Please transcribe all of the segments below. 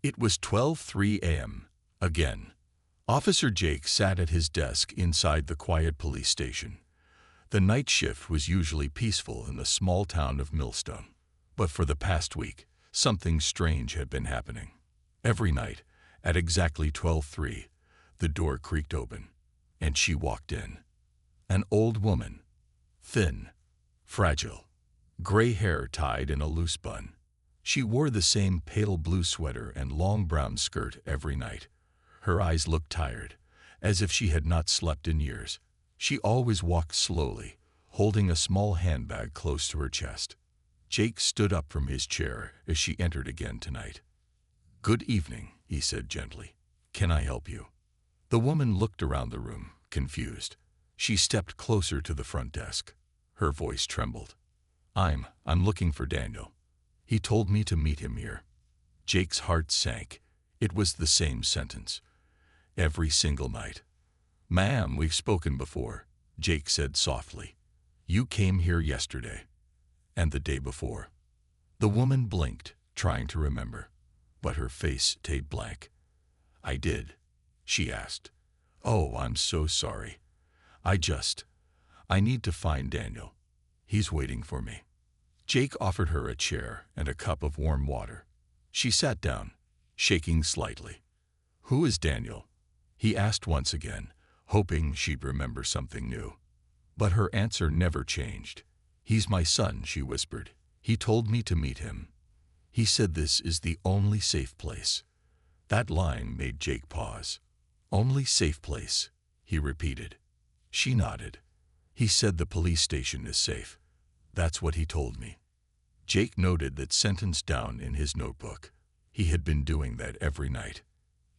It was 12:03 a.m. Again. Officer Jake sat at his desk inside the quiet police station. The night shift was usually peaceful in the small town of Millstone. But for the past week, something strange had been happening. Every night, at exactly 12:03, the door creaked open, and she walked in. An old woman, thin, fragile, gray hair tied in a loose bun. She wore the same pale blue sweater and long brown skirt every night. Her eyes looked tired, as if she had not slept in years. She always walked slowly, holding a small handbag close to her chest. Jake stood up from his chair as she entered again tonight. "Good evening," he said gently. "Can I help you?" The woman looked around the room, confused. She stepped closer to the front desk. Her voice trembled. I'm looking for Daniel. He told me to meet him here." Jake's heart sank. It was the same sentence. Every single night. "Ma'am, we've spoken before," Jake said softly. "You came here yesterday. And the day before." The woman blinked, trying to remember, but her face stayed blank. "I did?" she asked. "Oh, I'm so sorry. I need to find Daniel. He's waiting for me." Jake offered her a chair and a cup of warm water. She sat down, shaking slightly. "Who is Daniel?" he asked once again, hoping she'd remember something new. But her answer never changed. "He's my son," she whispered. "He told me to meet him. He said this is the only safe place." That line made Jake pause. "Only safe place," he repeated. She nodded. "He said the police station is safe. That's what he told me." Jake noted that sentence down in his notebook. He had been doing that every night.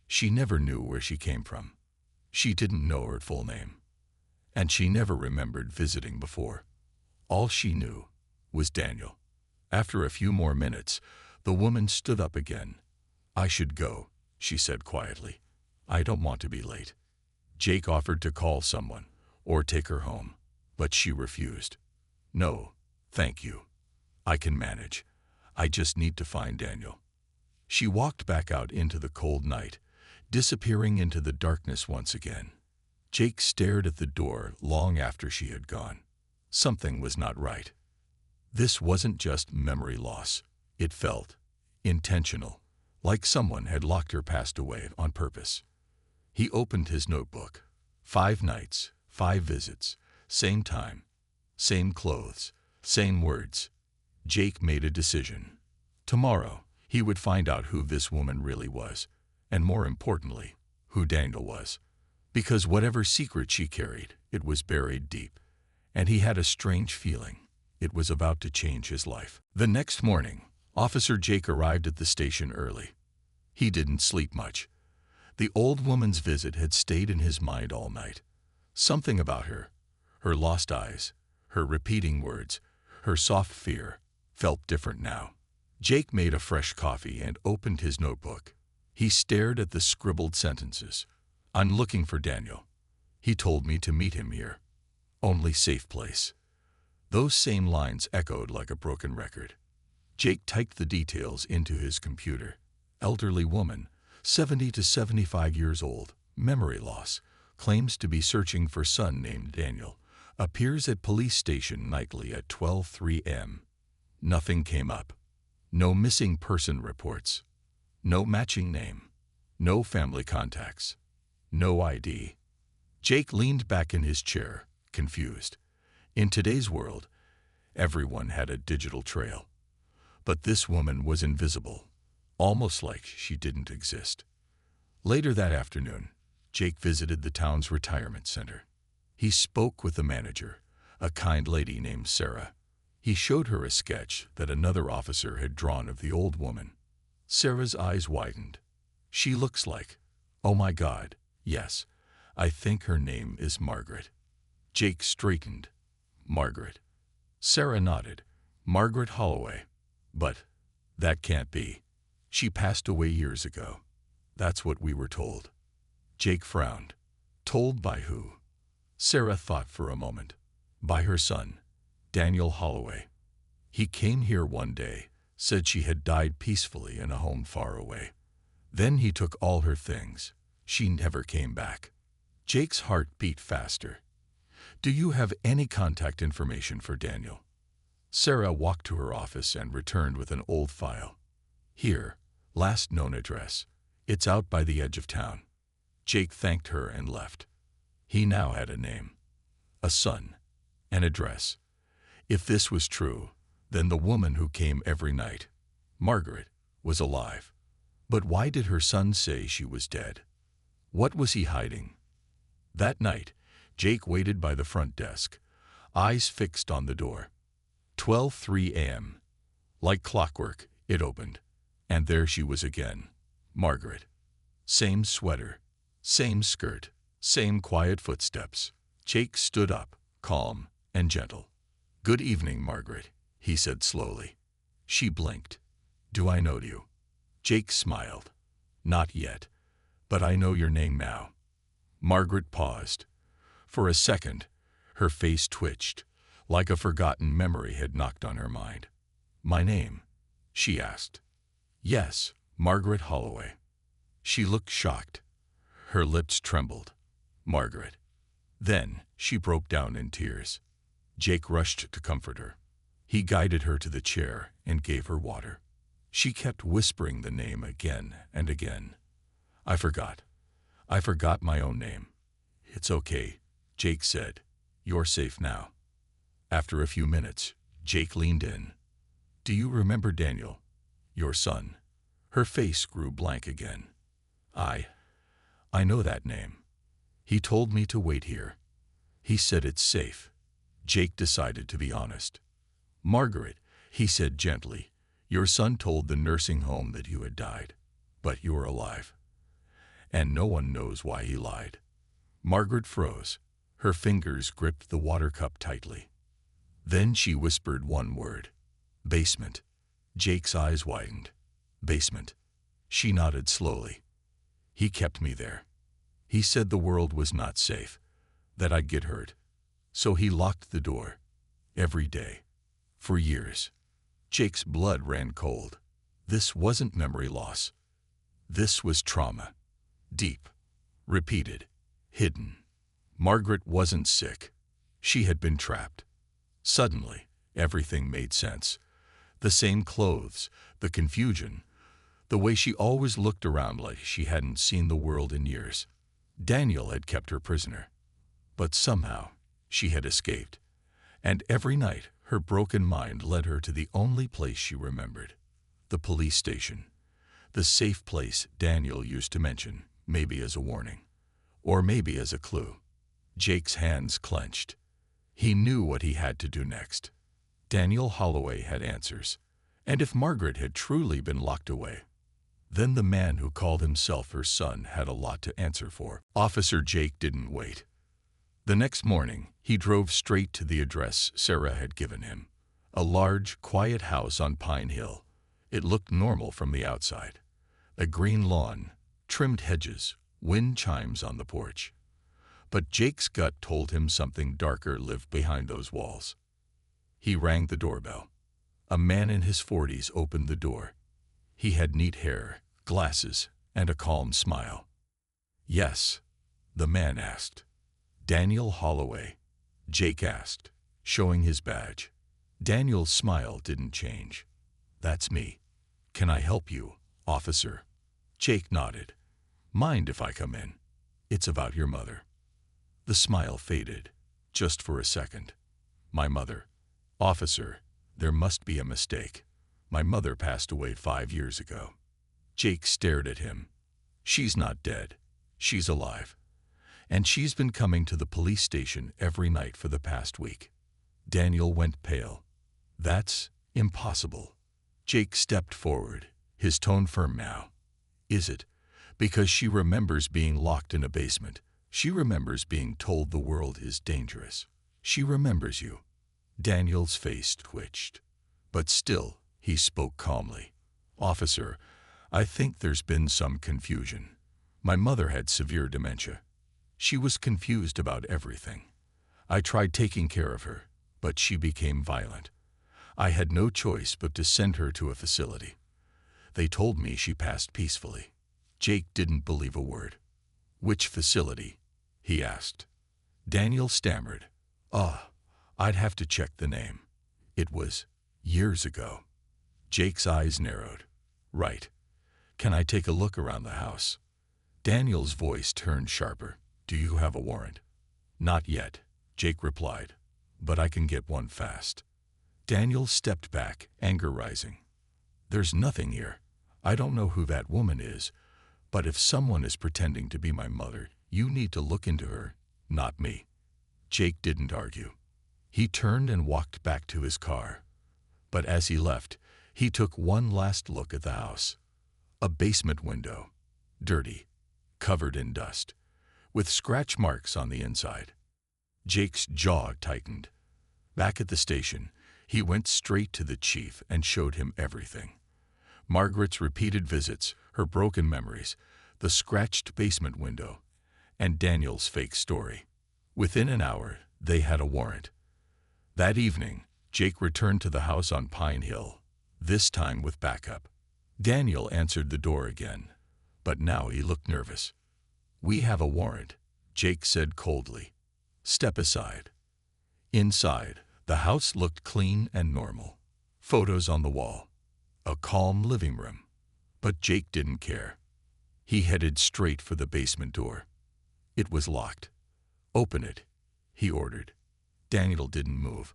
She never knew where she came from. She didn't know her full name. And she never remembered visiting before. All she knew was Daniel. After a few more minutes, the woman stood up again. "I should go," she said quietly. "I don't want to be late." Jake offered to call someone or take her home, but she refused. "No, thank you. I can manage. I just need to find Daniel." She walked back out into the cold night, disappearing into the darkness once again. Jake stared at the door long after she had gone. Something was not right. This wasn't just memory loss. It felt intentional, like someone had locked her past away on purpose. He opened his notebook. 5 nights, 5 visits, same time, same clothes, same words. Jake made a decision. Tomorrow, he would find out who this woman really was, and more importantly, who Daniel was. Because whatever secret she carried, it was buried deep. And he had a strange feeling. It was about to change his life. The next morning, Officer Jake arrived at the station early. He didn't sleep much. The old woman's visit had stayed in his mind all night. Something about her lost eyes, her repeating words, her soft fear, felt different now. Jake made a fresh coffee and opened his notebook. He stared at the scribbled sentences. "I'm looking for Daniel. He told me to meet him here. Only safe place." Those same lines echoed like a broken record. Jake typed the details into his computer. Elderly woman, 70 to 75 years old, memory loss, claims to be searching for son named Daniel, appears at police station nightly at 12:03 a.m. Nothing came up. No missing person reports. No matching name. No family contacts. No ID. Jake leaned back in his chair, confused. In today's world, everyone had a digital trail. But this woman was invisible, almost like she didn't exist. Later that afternoon, Jake visited the town's retirement center. He spoke with the manager, a kind lady named Sarah. He showed her a sketch that another officer had drawn of the old woman. Sarah's eyes widened. "She looks like, oh my God, yes, I think her name is Margaret." Jake straightened. "Margaret." Sarah nodded. "Margaret Holloway. But that can't be. She passed away years ago. That's what we were told." Jake frowned. Told by who? Sarah thought for a moment. By her son, Daniel Holloway. He came here one day, said she had died peacefully in a home far away. Then he took all her things. She never came back. Jake's heart beat faster. Do you have any contact information for Daniel? Sarah walked to her office and returned with an old file. Here, last known address. It's out by the edge of town. Jake thanked her and left. He now had a name, a son, an address. If this was true, then the woman who came every night, Margaret, was alive. But why did her son say she was dead? What was he hiding? That night, Jake waited by the front desk, eyes fixed on the door. 12:03 a.m. Like clockwork, it opened, and there she was again, Margaret. Same sweater, same skirt, same quiet footsteps. Jake stood up, calm and gentle. "Good evening, Margaret," he said slowly. She blinked. "Do I know you?" Jake smiled. "Not yet, but I know your name now." Margaret paused. For a second, her face twitched, like a forgotten memory had knocked on her mind. "My name?" she asked. "Yes, Margaret Holloway." She looked shocked. Her lips trembled. "Margaret." Then she broke down in tears. Jake rushed to comfort her. He guided her to the chair and gave her water. She kept whispering the name again and again. I forgot my own name." "It's okay," Jake said. "You're safe now." After a few minutes, Jake leaned in. "Do you remember Daniel, your son?" Her face grew blank again. I know that name. He told me to wait here. He said it's safe." Jake decided to be honest. "Margaret," he said gently, "your son told the nursing home that you had died, but you're alive. And no one knows why he lied." Margaret froze. Her fingers gripped the water cup tightly. Then she whispered one word. "Basement." Jake's eyes widened. "Basement." She nodded slowly. "He kept me there. He said the world was not safe, that I'd get hurt. So he locked the door. Every day. For years." Jake's blood ran cold. This wasn't memory loss. This was trauma. Deep. Repeated. Hidden. Margaret wasn't sick. She had been trapped. Suddenly, everything made sense. The same clothes, the confusion, the way she always looked around like she hadn't seen the world in years. Daniel had kept her prisoner. But somehow, she had escaped. And every night, her broken mind led her to the only place she remembered. The police station. The safe place Daniel used to mention, maybe as a warning. Or maybe as a clue. Jake's hands clenched. He knew what he had to do next. Daniel Holloway had answers. And if Margaret had truly been locked away, then the man who called himself her son had a lot to answer for. Officer Jake didn't wait. The next morning, he drove straight to the address Sarah had given him. A large, quiet house on Pine Hill. It looked normal from the outside. A green lawn, trimmed hedges, wind chimes on the porch. But Jake's gut told him something darker lived behind those walls. He rang the doorbell. A man in his 40s opened the door. He had neat hair, glasses, and a calm smile. "Yes?" the man asked. "Daniel Holloway?" Jake asked, showing his badge. Daniel's smile didn't change. "That's me. Can I help you, officer?" Jake nodded. "Mind if I come in? It's about your mother." The smile faded, just for a second. "My mother? Officer, there must be a mistake. My mother passed away 5 years ago." Jake stared at him. "She's not dead. She's alive. And she's been coming to the police station every night for the past week." Daniel went pale. "That's impossible." Jake stepped forward, his tone firm now. "Is it? Because she remembers being locked in a basement. She remembers being told the world is dangerous. She remembers you." Daniel's face twitched. But still, he spoke calmly. "Officer, I think there's been some confusion. My mother had severe dementia. She was confused about everything. I tried taking care of her, but she became violent. I had no choice but to send her to a facility. They told me she passed peacefully. Jake didn't believe a word. "Which facility?" he asked. Daniel stammered. I'd have to check the name. It was years ago." Jake's eyes narrowed. "Right. Can I take a look around the house?" Daniel's voice turned sharper. "Do you have a warrant?" "Not yet," Jake replied, "but I can get one fast." Daniel stepped back, anger rising. "There's nothing here. I don't know who that woman is, but if someone is pretending to be my mother, you need to look into her, not me." Jake didn't argue. He turned and walked back to his car. But as he left, he took one last look at the house. A basement window, dirty, covered in dust, with scratch marks on the inside. Jake's jaw tightened. Back at the station, he went straight to the chief and showed him everything. Margaret's repeated visits, her broken memories, the scratched basement window, and Daniel's fake story. Within an hour, they had a warrant. That evening, Jake returned to the house on Pine Hill, this time with backup. Daniel answered the door again, but now he looked nervous. "We have a warrant," Jake said coldly. "Step aside." Inside, the house looked clean and normal. Photos on the wall. A calm living room. But Jake didn't care. He headed straight for the basement door. It was locked. "Open it," he ordered. Daniel didn't move.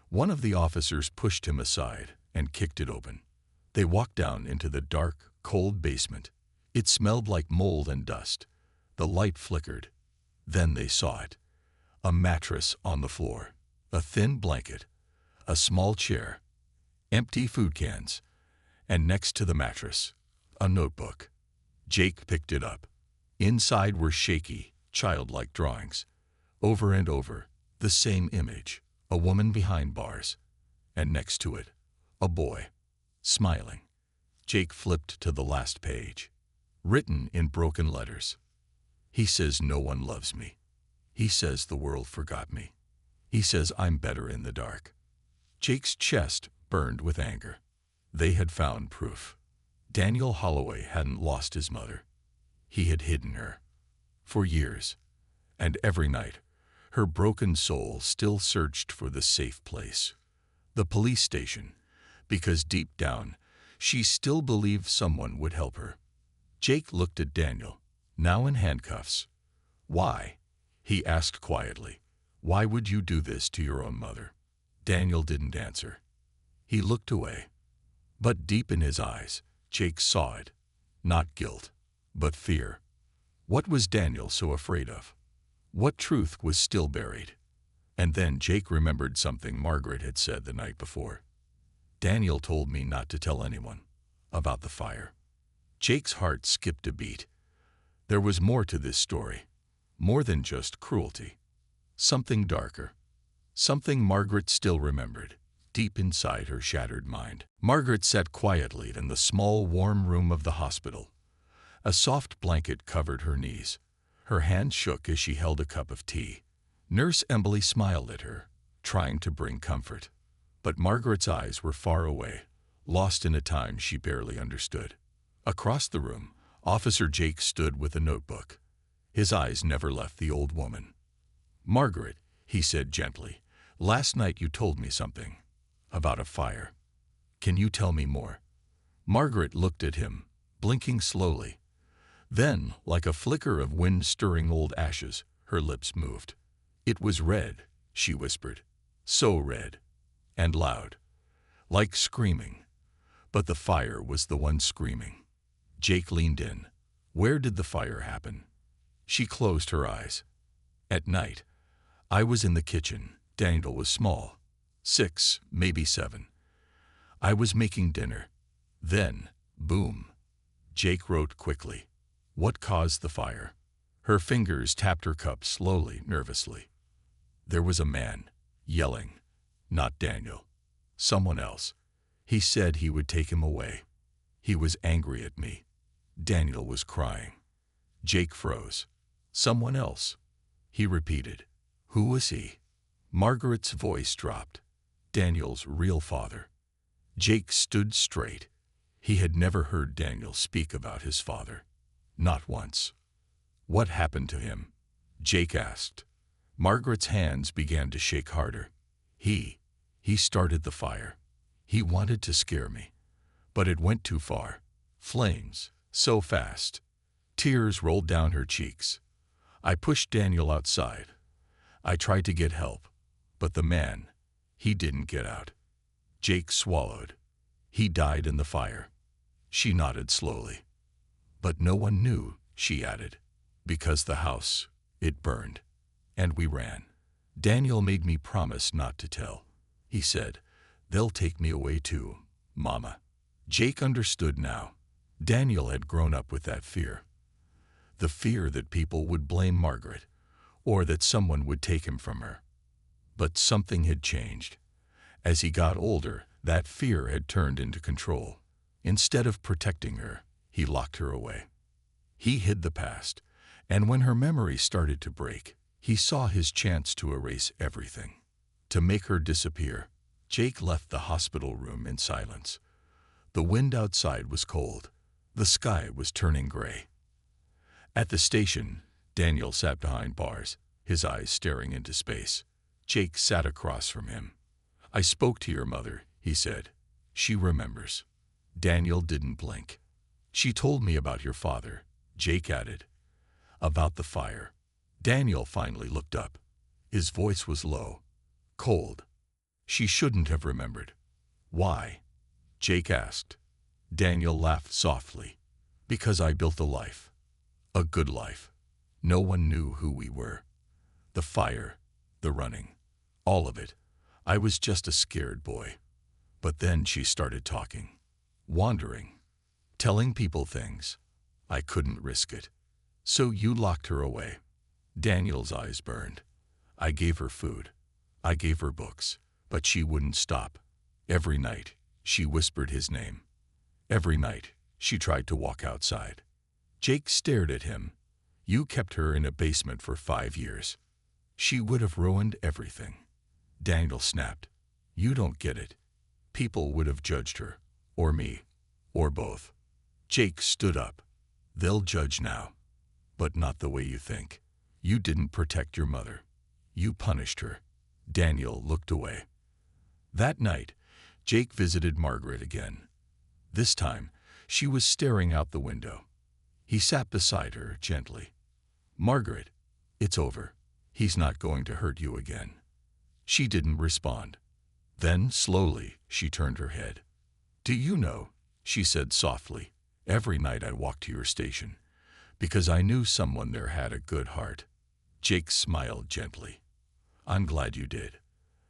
One of the officers pushed him aside and kicked it open. They walked down into the dark, cold basement. It smelled like mold and dust. The light flickered. Then they saw it. A mattress on the floor, a thin blanket, a small chair, empty food cans, and next to the mattress, a notebook. Jake picked it up. Inside were shaky, childlike drawings. Over and over, the same image, a woman behind bars, and next to it, a boy, smiling. Jake flipped to the last page. Written in broken letters. "He says no one loves me. He says the world forgot me. He says I'm better in the dark." Jake's chest burned with anger. They had found proof. Daniel Holloway hadn't lost his mother. He had hidden her. For years. And every night, her broken soul still searched for the safe place. The police station. Because deep down, she still believed someone would help her. Jake looked at Daniel, now in handcuffs. "Why?" he asked quietly. "Why would you do this to your own mother?" Daniel didn't answer. He looked away. But deep in his eyes, Jake saw it. Not guilt, but fear. What was Daniel so afraid of? What truth was still buried? And then Jake remembered something Margaret had said the night before. "Daniel told me not to tell anyone about the fire." Jake's heart skipped a beat. There was more to this story. More than just cruelty. Something darker. Something Margaret still remembered, deep inside her shattered mind. Margaret sat quietly in the small, warm room of the hospital. A soft blanket covered her knees. Her hand shook as she held a cup of tea. Nurse Emily smiled at her, trying to bring comfort. But Margaret's eyes were far away, lost in a time she barely understood. Across the room, Officer Jake stood with a notebook. His eyes never left the old woman. "Margaret," he said gently, "last night you told me something. About a fire. Can you tell me more?" Margaret looked at him, blinking slowly. Then, like a flicker of wind-stirring old ashes, her lips moved. "It was red," she whispered. "So red. And loud. Like screaming. But the fire was the one screaming." Jake leaned in. "Where did the fire happen?" She closed her eyes. "At night. I was in the kitchen. Daniel was small. 6, maybe 7. I was making dinner. Then, boom." Jake wrote quickly. "What caused the fire?" Her fingers tapped her cup slowly, nervously. "There was a man, yelling. Not Daniel. Someone else. He said he would take him away. He was angry at me. Daniel was crying." Jake froze. "Someone else," he repeated. "Who was he?" Margaret's voice dropped. "Daniel's real father." Jake stood straight. He had never heard Daniel speak about his father. Not once. What happened to him? Jake asked. Margaret's hands began to shake harder. He started the fire. He wanted to scare me. But it went too far. Flames, so fast. Tears rolled down her cheeks. I pushed Daniel outside. I tried to get help. But the man, he didn't get out. Jake swallowed. He died in the fire. She nodded slowly. But no one knew, she added, because the house, it burned. And we ran. Daniel made me promise not to tell. He said, "They'll take me away too, Mama." Jake understood now. Daniel had grown up with that fear. The fear that people would blame Margaret, or that someone would take him from her. But something had changed. As he got older, that fear had turned into control. Instead of protecting her, he locked her away. He hid the past, and when her memory started to break, he saw his chance to erase everything. To make her disappear, Jake left the hospital room in silence. The wind outside was cold. The sky was turning gray. At the station, Daniel sat behind bars, his eyes staring into space. Jake sat across from him. "I spoke to your mother," he said. "She remembers." Daniel didn't blink. "She told me about your father," Jake added. "About the fire." Daniel finally looked up. His voice was low, cold. "She shouldn't have remembered." "Why?" Jake asked. Daniel laughed softly. "Because I built a life. A good life. No one knew who we were. The fire, the running, all of it. I was just a scared boy." But then she started talking, wandering, telling people things. "I couldn't risk it. So you locked her away." Daniel's eyes burned. "I gave her food. I gave her books. But she wouldn't stop. Every night, she whispered his name. Every night, she tried to walk outside." Jake stared at him. "You kept her in a basement for 5 years. She would have ruined everything." Daniel snapped. "You don't get it. People would have judged her, or me, or both." Jake stood up. "They'll judge now, but not the way you think. You didn't protect your mother. You punished her." Daniel looked away. That night, Jake visited Margaret again. This time, she was staring out the window. He sat beside her gently. "Margaret, it's over. He's not going to hurt you again." She didn't respond. Then, slowly, she turned her head. "Do you know," she said softly, "every night I walked to your station, because I knew someone there had a good heart." Jake smiled gently. "I'm glad you did."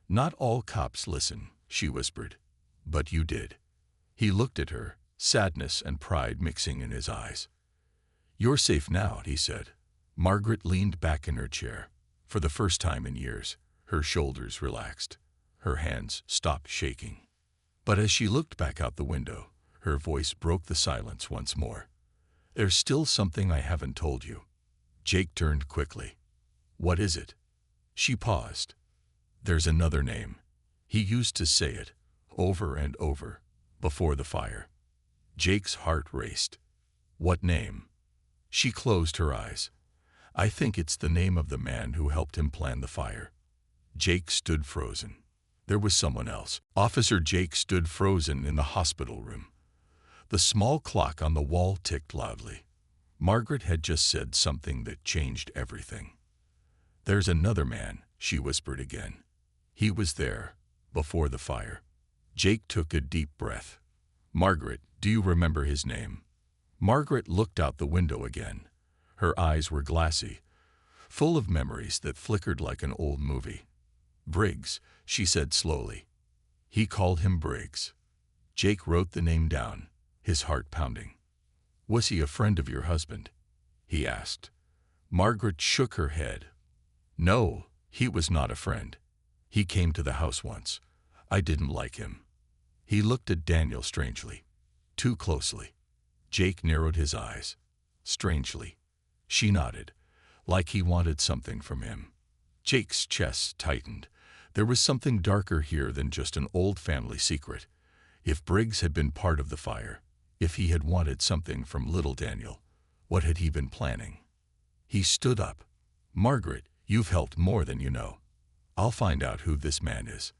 "Not all cops listen," she whispered. "But you did." He looked at her, sadness and pride mixing in his eyes. "You're safe now," he said. Margaret leaned back in her chair. For the first time in years, her shoulders relaxed. Her hands stopped shaking. But as she looked back out the window, her voice broke the silence once more. "There's still something I haven't told you." Jake turned quickly. "What is it?" She paused. "There's another name. He used to say it, over and over, before the fire." Jake's heart raced. "What name?" She closed her eyes. "I think it's the name of the man who helped him plan the fire." Jake stood frozen. There was someone else. Officer Jake stood frozen in the hospital room. The small clock on the wall ticked loudly. Margaret had just said something that changed everything. "There's another man," she whispered again. "He was there, before the fire." Jake took a deep breath. "Margaret, do you remember his name?" Margaret looked out the window again. Her eyes were glassy, full of memories that flickered like an old movie. "Briggs," she said slowly. "He called him Briggs." Jake wrote the name down, his heart pounding. "Was he a friend of your husband?" he asked. Margaret shook her head. "No, he was not a friend. He came to the house once. I didn't like him." He looked at Daniel strangely, too closely. Jake narrowed his eyes. "Strangely." She nodded, like he wanted something from him. Jake's chest tightened. There was something darker here than just an old family secret. If Briggs had been part of the fire, if he had wanted something from little Daniel, What had he been planning? He stood up. "Margaret, you've helped more than you know. I'll find out who this man is."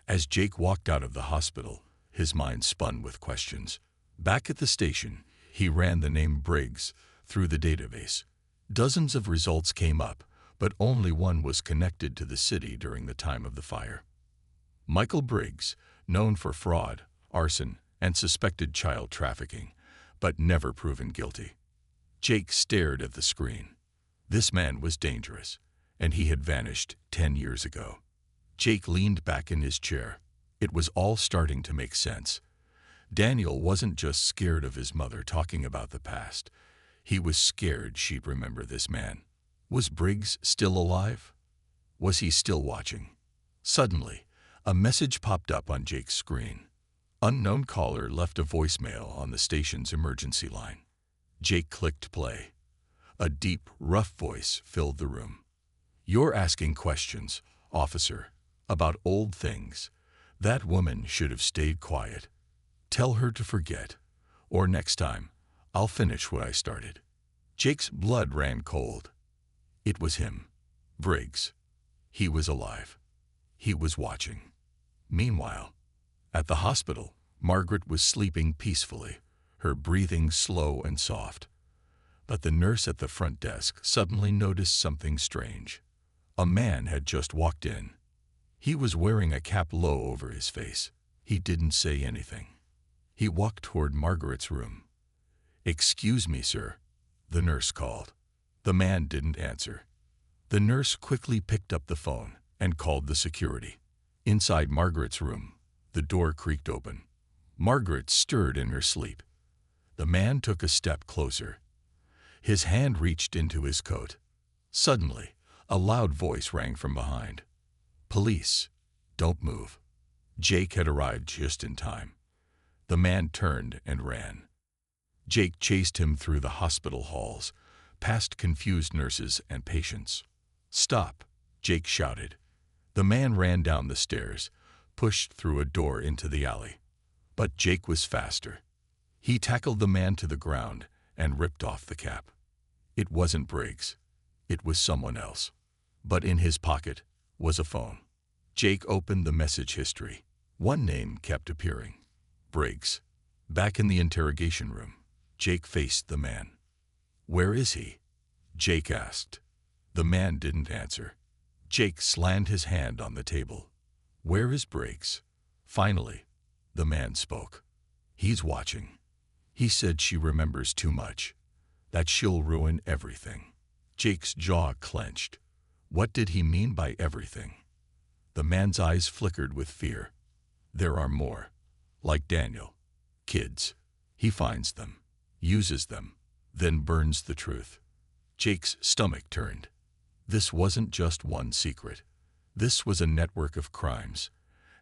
As Jake walked out of the hospital, his mind spun with questions. Back at the station, he ran the name Briggs through the database. Dozens of results came up, but only one was connected to the city during the time of the fire. Michael Briggs, known for fraud, arson, and suspected child trafficking, but never proven guilty. Jake stared at the screen. This man was dangerous, and he had vanished 10 years ago. Jake leaned back in his chair. It was all starting to make sense. Daniel wasn't just scared of his mother talking about the past. He was scared she'd remember this man. Was Briggs still alive? Was he still watching? Suddenly, a message popped up on Jake's screen. Unknown caller left a voicemail on the station's emergency line. Jake clicked play. A deep, rough voice filled the room. "You're asking questions, officer, about old things. That woman should have stayed quiet. Tell her to forget, or next time, I'll finish what I started." Jake's blood ran cold. It was him, Briggs. He was alive. He was watching. Meanwhile, at the hospital, Margaret was sleeping peacefully, her breathing slow and soft. But the nurse at the front desk suddenly noticed something strange. A man had just walked in. He was wearing a cap low over his face. He didn't say anything. He walked toward Margaret's room. "Excuse me, sir," the nurse called. The man didn't answer. The nurse quickly picked up the phone and called the security. Inside Margaret's room, the door creaked open. Margaret stirred in her sleep. The man took a step closer. His hand reached into his coat. Suddenly, a loud voice rang from behind. "Police, don't move." Jake had arrived just in time. The man turned and ran. Jake chased him through the hospital halls, past confused nurses and patients. "Stop," Jake shouted. The man ran down the stairs, pushed through a door into the alley. But Jake was faster. He tackled the man to the ground and ripped off the cap. It wasn't Briggs. It was someone else. But in his pocket was a phone. Jake opened the message history. One name kept appearing. Briggs. Back in the interrogation room, Jake faced the man. "Where is he?" Jake asked. The man didn't answer. Jake slammed his hand on the table. "Where is Briggs?" Finally, the man spoke. "He's watching. He said she remembers too much, that she'll ruin everything." Jake's jaw clenched. What did he mean by everything? The man's eyes flickered with fear. "There are more. Like Daniel. Kids. He finds them, uses them, then burns the truth." Jake's stomach turned. This wasn't just one secret. This was a network of crimes,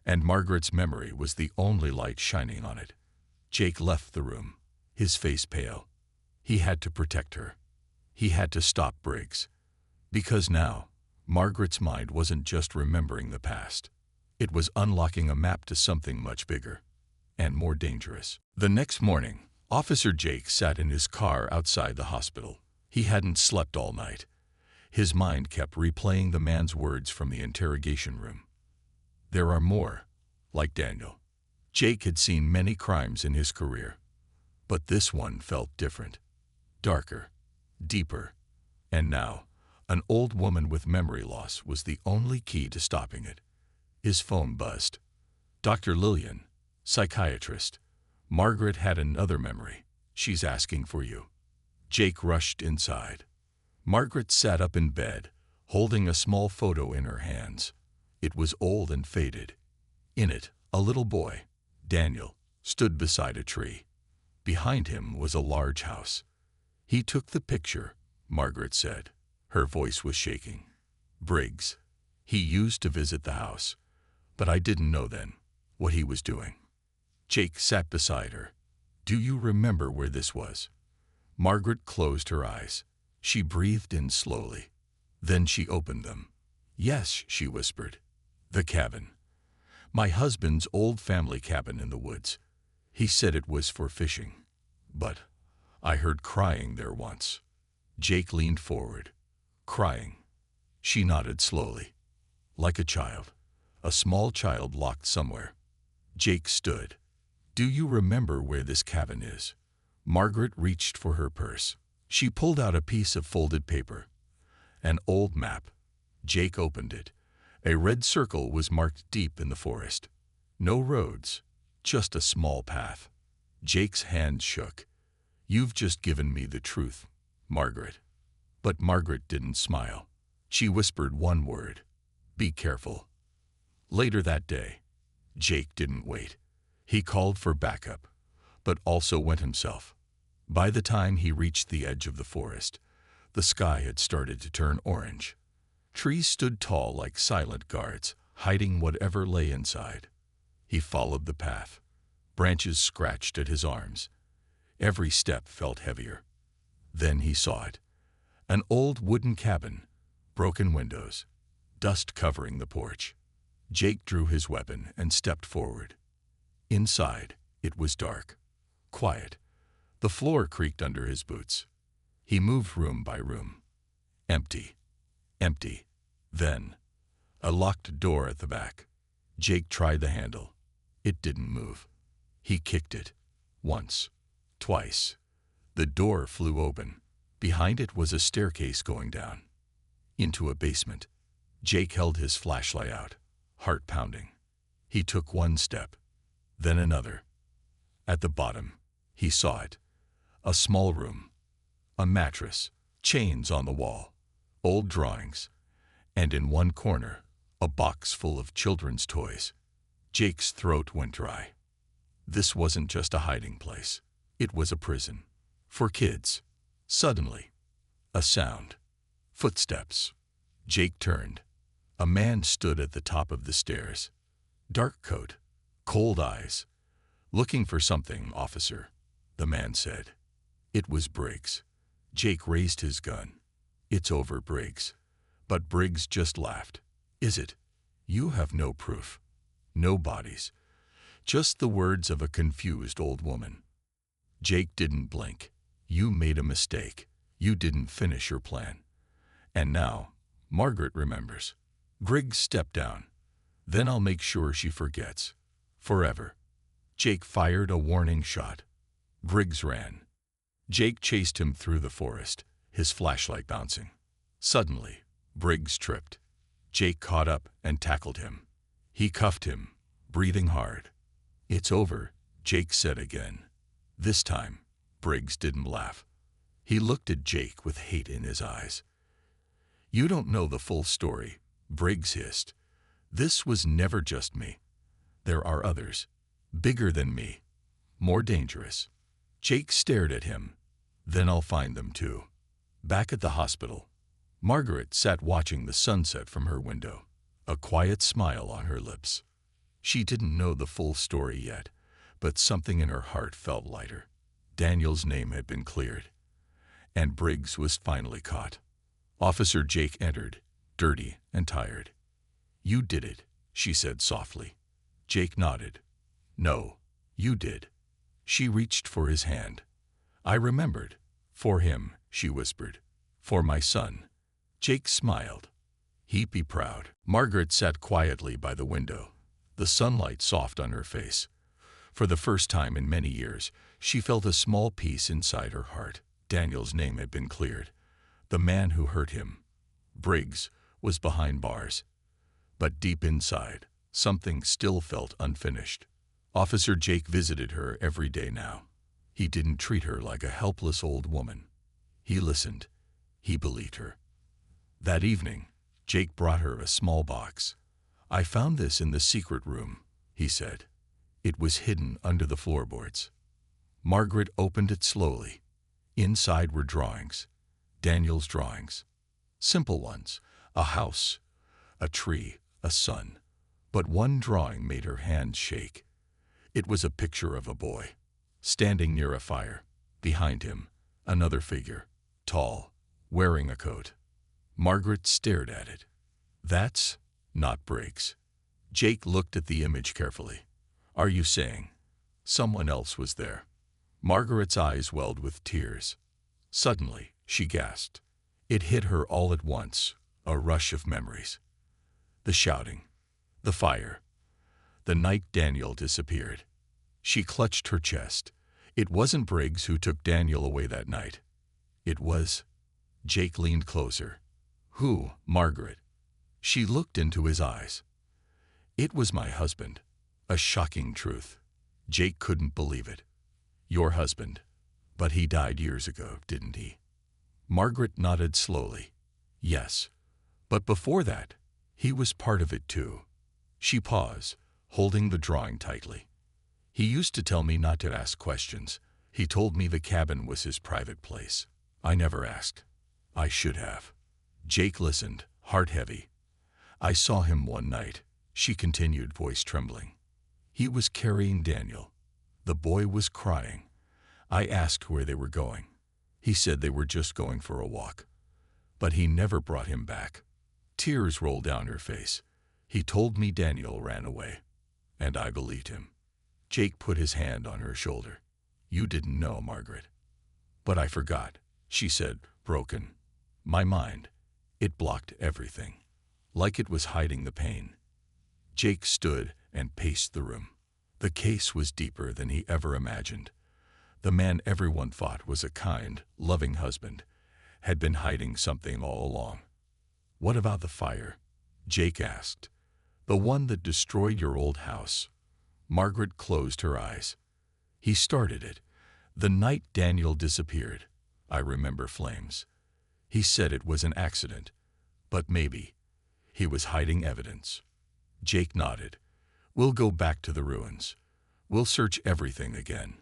and Margaret's memory was the only light shining on it. Jake left the room, his face pale. He had to protect her. He had to stop Briggs. Because now, Margaret's mind wasn't just remembering the past. It was unlocking a map to something much bigger and more dangerous. The next morning, Officer Jake sat in his car outside the hospital. He hadn't slept all night. His mind kept replaying the man's words from the interrogation room. There are more, like Daniel. Jake had seen many crimes in his career, but this one felt different, darker, deeper, and now, an old woman with memory loss was the only key to stopping it. His phone buzzed. "Dr. Lillian, psychiatrist. Margaret had another memory. She's asking for you." Jake rushed inside. Margaret sat up in bed, holding a small photo in her hands. It was old and faded. In it, a little boy, Daniel, stood beside a tree. Behind him was a large house. "He took the picture," Margaret said. Her voice was shaking. "Briggs. He used to visit the house, but I didn't know then what he was doing." Jake sat beside her. "Do you remember where this was?" Margaret closed her eyes. She breathed in slowly. Then she opened them. "Yes," she whispered. "The cabin. My husband's old family cabin in the woods. He said it was for fishing. But I heard crying there once. Jake leaned forward. Crying. She nodded slowly. Like a child. A small child locked somewhere. Jake stood. Do you remember where this cabin is? Margaret reached for her purse. She pulled out a piece of folded paper. An old map. Jake opened it. A red circle was marked deep in the forest. No roads, just a small path. Jake's hand shook. You've just given me the truth, Margaret. But Margaret didn't smile. She whispered one word. Be careful. Later that day, Jake didn't wait. He called for backup, but also went himself. By the time he reached the edge of the forest, the sky had started to turn orange. Trees stood tall like silent guards, hiding whatever lay inside. He followed the path. Branches scratched at his arms. Every step felt heavier. Then he saw it. An old wooden cabin, broken windows, dust covering the porch. Jake drew his weapon and stepped forward. Inside, it was dark, quiet. The floor creaked under his boots. He moved room by room. Empty. Empty. Then, a locked door at the back. Jake tried the handle. It didn't move. He kicked it. Once. Twice. The door flew open. Behind it was a staircase going down. Into a basement. Jake held his flashlight out, heart pounding. He took one step, then another. At the bottom, he saw it. A small room. A mattress. Chains on the wall. Old drawings. And in one corner, a box full of children's toys. Jake's throat went dry. This wasn't just a hiding place. It was a prison. For kids. Suddenly, a sound. Footsteps. Jake turned. A man stood at the top of the stairs. Dark coat. Cold eyes. Looking for something, officer, the man said. It was Briggs. Jake raised his gun. It's over, Briggs. But Briggs just laughed. Is it? You have no proof. No bodies. Just the words of a confused old woman. Jake didn't blink. You made a mistake. You didn't finish your plan. And now, Margaret remembers. Briggs stepped down. Then I'll make sure she forgets. Forever. Jake fired a warning shot. Briggs ran. Jake chased him through the forest, his flashlight bouncing. Suddenly, Briggs tripped. Jake caught up and tackled him. He cuffed him, breathing hard. It's over, Jake said again. This time, Briggs didn't laugh. He looked at Jake with hate in his eyes. You don't know the full story, Briggs hissed. This was never just me. There are others, bigger than me, more dangerous. Jake stared at him. Then I'll find them too. Back at the hospital, Margaret sat watching the sunset from her window, a quiet smile on her lips. She didn't know the full story yet, but something in her heart felt lighter. Daniel's name had been cleared, and Briggs was finally caught. Officer Jake entered, dirty and tired. You did it, she said softly. Jake nodded. No, you did. She reached for his hand. I remembered. For him, she whispered. For my son. Jake smiled. He'd be proud. Margaret sat quietly by the window, the sunlight soft on her face. For the first time in many years, she felt a small peace inside her heart. Daniel's name had been cleared. The man who hurt him, Briggs, was behind bars. But deep inside, something still felt unfinished. Officer Jake visited her every day now. He didn't treat her like a helpless old woman. He listened. He believed her. That evening, Jake brought her a small box. I found this in the secret room, he said. It was hidden under the floorboards. Margaret opened it slowly. Inside were drawings. Daniel's drawings. Simple ones. A house, a tree, a sun. But one drawing made her hands shake. It was a picture of a boy, standing near a fire. Behind him, another figure, tall, wearing a coat. Margaret stared at it. That's not Briggs. Jake looked at the image carefully. Are you saying someone else was there? Margaret's eyes welled with tears. Suddenly, she gasped. It hit her all at once, a rush of memories. The shouting, the fire, the night Daniel disappeared. She clutched her chest. It wasn't Briggs who took Daniel away that night. It was... Jake leaned closer. Who, Margaret? She looked into his eyes. It was my husband. A shocking truth. Jake couldn't believe it. Your husband. But he died years ago, didn't he? Margaret nodded slowly. Yes. But before that, he was part of it too. She paused, holding the drawing tightly. He used to tell me not to ask questions. He told me the cabin was his private place. I never asked. I should have. Jake listened, heart heavy. I saw him one night, she continued, voice trembling. He was carrying Daniel. The boy was crying. I asked where they were going. He said they were just going for a walk. But he never brought him back. Tears rolled down her face. He told me Daniel ran away. And I believed him. Jake put his hand on her shoulder. You didn't know, Margaret. But I forgot, she said, broken. My mind, it blocked everything. Like it was hiding the pain. Jake stood and paced the room. The case was deeper than he ever imagined. The man everyone thought was a kind, loving husband had been hiding something all along. What about the fire? Jake asked. The one that destroyed your old house. Margaret closed her eyes. He started it. The night Daniel disappeared. I remember flames. He said it was an accident, but maybe he was hiding evidence. Jake nodded. We'll go back to the ruins. We'll search everything again.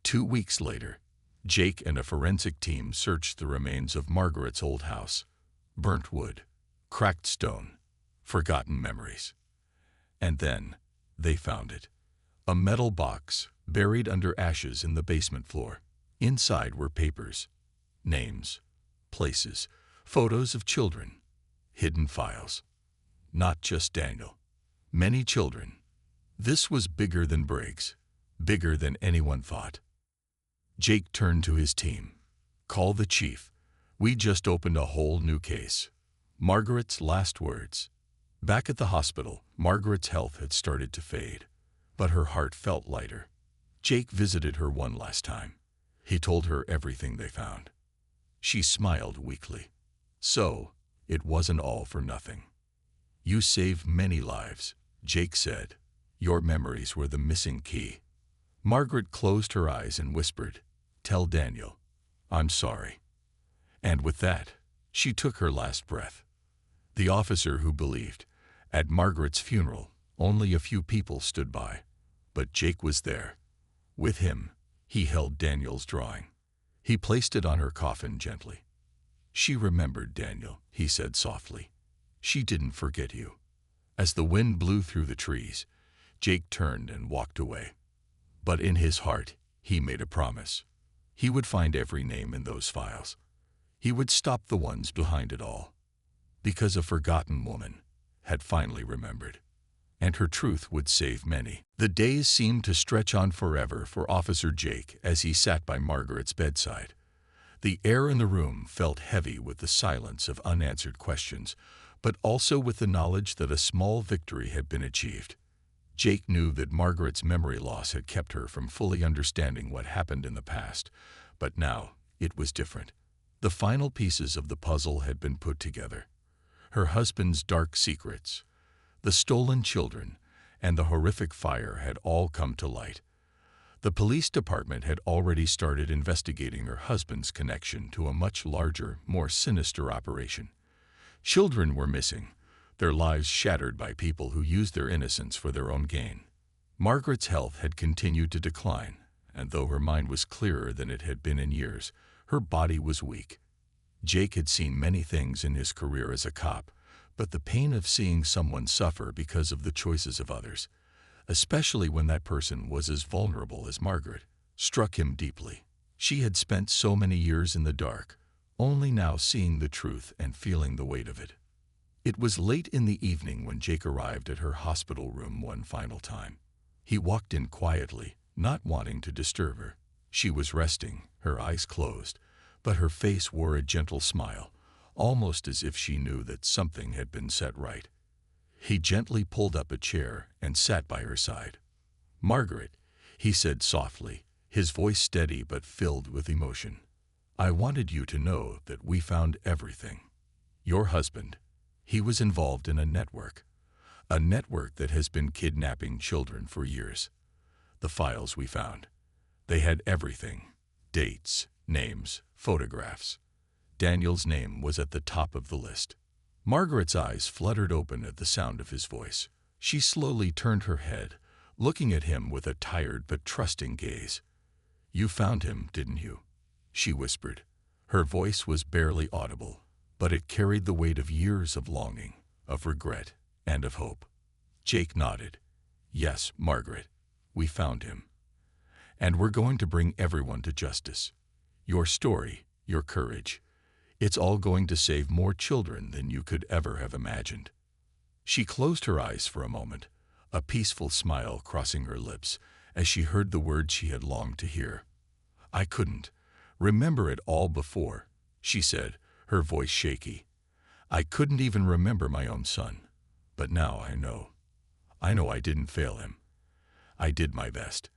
2 weeks later, Jake and a forensic team searched the remains of Margaret's old house. Burnt wood, cracked stone, forgotten memories. And then they found it. A metal box buried under ashes in the basement floor. Inside were papers, names, places, photos of children, hidden files. Not just Daniel. Many children. This was bigger than Briggs, bigger than anyone thought. Jake turned to his team. Call the chief. We just opened a whole new case. Margaret's last words. Back at the hospital, Margaret's health had started to fade, but her heart felt lighter. Jake visited her one last time. He told her everything they found. She smiled weakly. So, it wasn't all for nothing. You saved many lives, Jake said. Your memories were the missing key. Margaret closed her eyes and whispered, Tell Daniel, I'm sorry. And with that, she took her last breath. The officer who believed. At Margaret's funeral, only a few people stood by. But Jake was there. With him, he held Daniel's drawing. He placed it on her coffin gently. She remembered Daniel, he said softly. She didn't forget you. As the wind blew through the trees, Jake turned and walked away. But in his heart, he made a promise. He would find every name in those files. He would stop the ones behind it all. Because a forgotten woman had finally remembered. And her truth would save many. The days seemed to stretch on forever for Officer Jake as he sat by Margaret's bedside. The air in the room felt heavy with the silence of unanswered questions, but also with the knowledge that a small victory had been achieved. Jake knew that Margaret's memory loss had kept her from fully understanding what happened in the past, but now it was different. The final pieces of the puzzle had been put together. Her husband's dark secrets, the stolen children, and the horrific fire had all come to light. The police department had already started investigating her husband's connection to a much larger, more sinister operation. Children were missing, their lives shattered by people who used their innocence for their own gain. Margaret's health had continued to decline, and though her mind was clearer than it had been in years, her body was weak. Jake had seen many things in his career as a cop, but the pain of seeing someone suffer because of the choices of others, especially when that person was as vulnerable as Margaret, struck him deeply. She had spent so many years in the dark, only now seeing the truth and feeling the weight of it. It was late in the evening when Jake arrived at her hospital room one final time. He walked in quietly, not wanting to disturb her. She was resting, her eyes closed, but her face wore a gentle smile, almost as if she knew that something had been set right. He gently pulled up a chair and sat by her side. "Margaret," he said softly, his voice steady but filled with emotion. "I wanted you to know that we found everything. Your husband, he was involved in a network that has been kidnapping children for years. The files we found, they had everything: dates, names, photographs. Daniel's name was at the top of the list." Margaret's eyes fluttered open at the sound of his voice. She slowly turned her head, looking at him with a tired but trusting gaze. "You found him, didn't you?" she whispered. Her voice was barely audible, but it carried the weight of years of longing, of regret, and of hope. Jake nodded. "Yes, Margaret, we found him. And we're going to bring everyone to justice. Your story, your courage, it's all going to save more children than you could ever have imagined." She closed her eyes for a moment, a peaceful smile crossing her lips as she heard the words she had longed to hear. "I couldn't remember it all before," she said, her voice shaky. "I couldn't even remember my own son. But now I know. I know I didn't fail him. I did my best.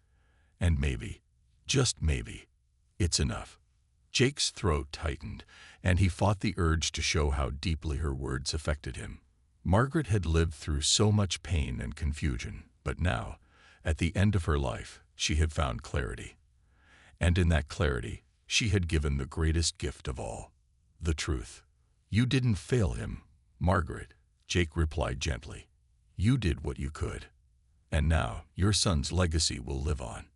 And maybe, just maybe, it's enough." Jake's throat tightened, and he fought the urge to show how deeply her words affected him. Margaret had lived through so much pain and confusion, but now, at the end of her life, she had found clarity. And in that clarity, she had given the greatest gift of all: the truth. "You didn't fail him, Margaret," Jake replied gently. "You did what you could. And now your son's legacy will live on.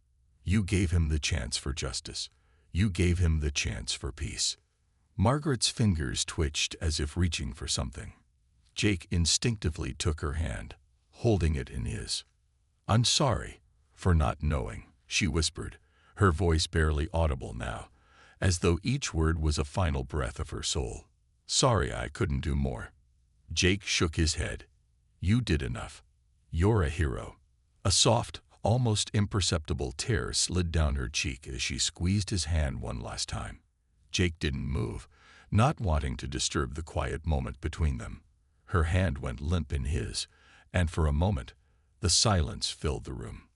You gave him the chance for justice. You gave him the chance for peace." Margaret's fingers twitched as if reaching for something. Jake instinctively took her hand, holding it in his. "I'm sorry for not knowing," she whispered, her voice barely audible now, as though each word was a final breath of her soul. "Sorry I couldn't do more." Jake shook his head. "You did enough. You're a hero." A soft, almost imperceptible tear slid down her cheek as she squeezed his hand one last time. Jake didn't move, not wanting to disturb the quiet moment between them. Her hand went limp in his, and for a moment, the silence filled the room.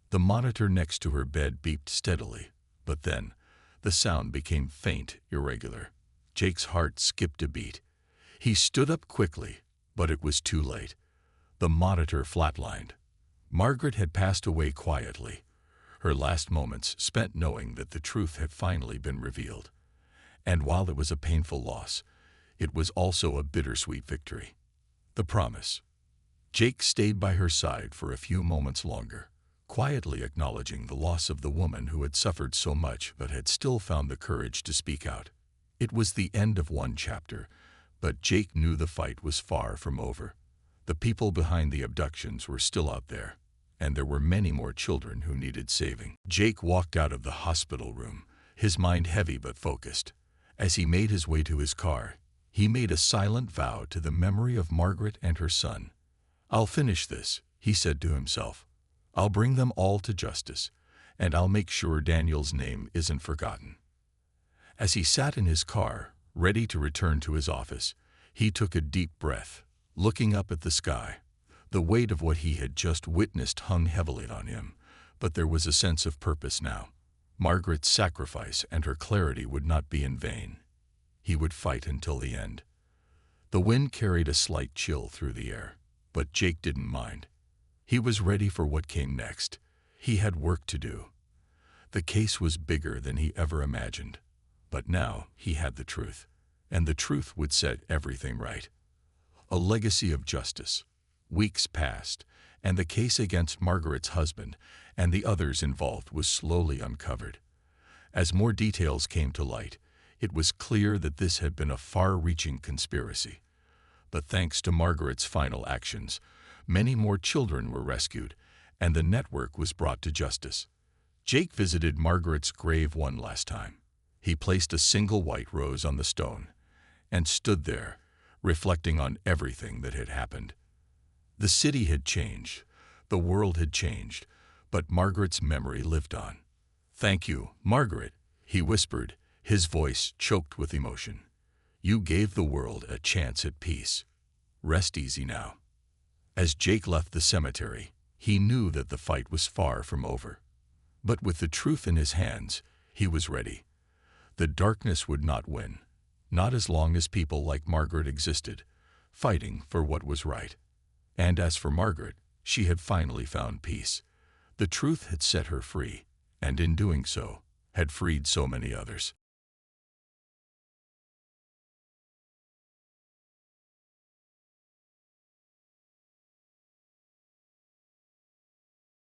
The monitor next to her bed beeped steadily, but then, the sound became faint, irregular. Jake's heart skipped a beat. He stood up quickly, but it was too late. The monitor flatlined. Margaret had passed away quietly, her last moments spent knowing that the truth had finally been revealed. And while it was a painful loss, it was also a bittersweet victory. The promise. Jake stayed by her side for a few moments longer, quietly acknowledging the loss of the woman who had suffered so much but had still found the courage to speak out. It was the end of one chapter, but Jake knew the fight was far from over. The people behind the abductions were still out there, and there were many more children who needed saving. Jake walked out of the hospital room, his mind heavy but focused. As he made his way to his car, he made a silent vow to the memory of Margaret and her son. "I'll finish this," he said to himself. "I'll bring them all to justice, and I'll make sure Daniel's name isn't forgotten." As he sat in his car, ready to return to his office, he took a deep breath, looking up at the sky. The weight of what he had just witnessed hung heavily on him, but there was a sense of purpose now. Margaret's sacrifice and her clarity would not be in vain. He would fight until the end. The wind carried a slight chill through the air, but Jake didn't mind. He was ready for what came next. He had work to do. The case was bigger than he ever imagined, but now he had the truth, and the truth would set everything right. A legacy of justice. Weeks passed, and the case against Margaret's husband and the others involved was slowly uncovered. As more details came to light, it was clear that this had been a far-reaching conspiracy. But thanks to Margaret's final actions, many more children were rescued, and the network was brought to justice. Jake visited Margaret's grave one last time. He placed a single white rose on the stone and stood there, reflecting on everything that had happened. The city had changed, the world had changed, but Margaret's memory lived on. "Thank you, Margaret," he whispered, his voice choked with emotion. "You gave the world a chance at peace. Rest easy now." As Jake left the cemetery, he knew that the fight was far from over. But with the truth in his hands, he was ready. The darkness would not win, not as long as people like Margaret existed, fighting for what was right. And as for Margaret, she had finally found peace. The truth had set her free, and in doing so, had freed so many others.